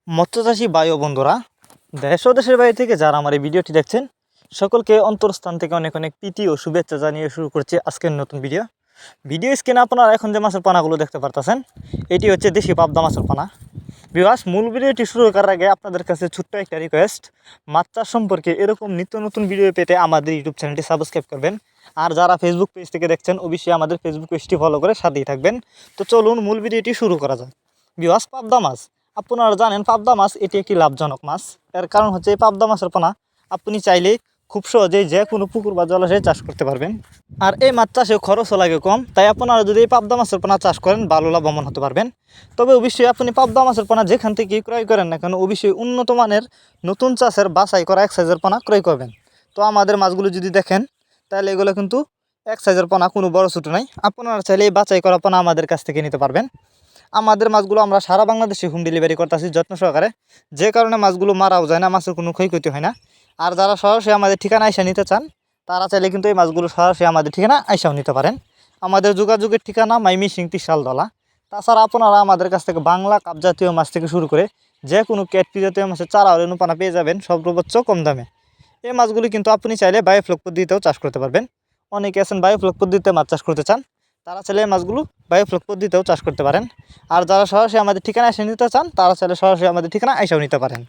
মৎস্যচাষী ভাই ও বন্ধুরা, দেশ ও দেশের বাইরে থেকে যারা আমার এই ভিডিওটি দেখছেন সকলকে অন্তরস্থান থেকে অনেক অনেক প্রীতি ও শুভেচ্ছা জানিয়ে শুরু করছে আজকের নতুন ভিডিও স্ক্রিনে আপনারা এখন যে মাছের পানাগুলো দেখতে পারতেছেন এটি হচ্ছে দেশি পাবদা মাছের পানা। ভিউয়ার্স, মূল ভিডিওটি শুরু করার আগে আপনাদের কাছে ছোট্ট একটা রিকোয়েস্ট, মাছ চাষ সম্পর্কে এরকম নিত্য নতুন ভিডিও পেতে আমাদের ইউটিউব চ্যানেলটি সাবস্ক্রাইব করবেন। আর যারা ফেসবুক পেজ থেকে দেখছেন অবশ্যই আমাদের ফেসবুক পেজটি ফলো করে সাথেই থাকবেন। তো চলুন মূল ভিডিওটি শুরু করা যাক। ভিউয়ার্স, পাবদা মাছ আপনারা জানেন পাবদা মাছ এটি একটি লাভজনক মাছ। এর কারণ হচ্ছে এই পাবদা মাছের পোনা আপনি চাইলে খুব সহজেই যে কোনো পুকুর বা জলাশয়ে চাষ করতে পারবেন। আর এই মাছ চাষে খরচও লাগে কম, তাই আপনারা যদি এই পাবদা মাছের পোনা চাষ করেন ভালো লাভবান হতে পারবেন। তবে অবশ্যই আপনি পাবদা মাছের পোনা যেখান থেকে ক্রয় করেন না কেন অবশ্যই উন্নত মানের নতুন চাষের বাছাই করা এক সাইজের পোনা ক্রয় করবেন। তো আমাদের মাছগুলো যদি দেখেন তাহলে এগুলো কিন্তু এক সাইজের পোনা, কোনো বড় ছোটো নাই। আপনারা চাইলে এই বাছাই করা পোনা আমাদের কাছ থেকে নিতে পারবেন। আমাদের মাছগুলো আমরা সারা বাংলাদেশে হোম ডেলিভারি করতেছি যত্ন সহকারে, যে কারণে মাছগুলো মারাও যায় না, মাছের কোনো ক্ষয়ক্ষতি হয় না। আর যারা সরাসরি আমাদের ঠিকানা আইসা নিতে চান তারা চাইলে কিন্তু এই মাছগুলো সরাসরি আমাদের ঠিকানা আইসাও নিতে পারেন। আমাদের যোগাযোগের ঠিকানা মাইমিসিং ত্রিশালতলা। তাছাড়া আপনারা আমাদের কাছ থেকে বাংলা কাপ জাতীয় মাছ থেকে শুরু করে যে কোনো ক্যাটফি জাতীয় মাছের চারা ও রেণুপানা পেয়ে যাবেন সর্বোচ্চ কম দামে। এই মাছগুলি কিন্তু আপনি চাইলে বায়োফ্লক পদ্ধতিতেও চাষ করতে পারবেন। অনেকে আছেন বায়োফ্লক পদ্ধতিতে মাছ চাষ করতে চান, তারা চাইলে এই মাছগুলো বায়োফ্লক পদ্ধতিতেও চাষ করতে পারেন। আর যারা সরাসরি আমাদের ঠিকানা এসে নিতে চান তারা চাইলে সরাসরি আমাদের ঠিকানা এসেও নিতে পারেন।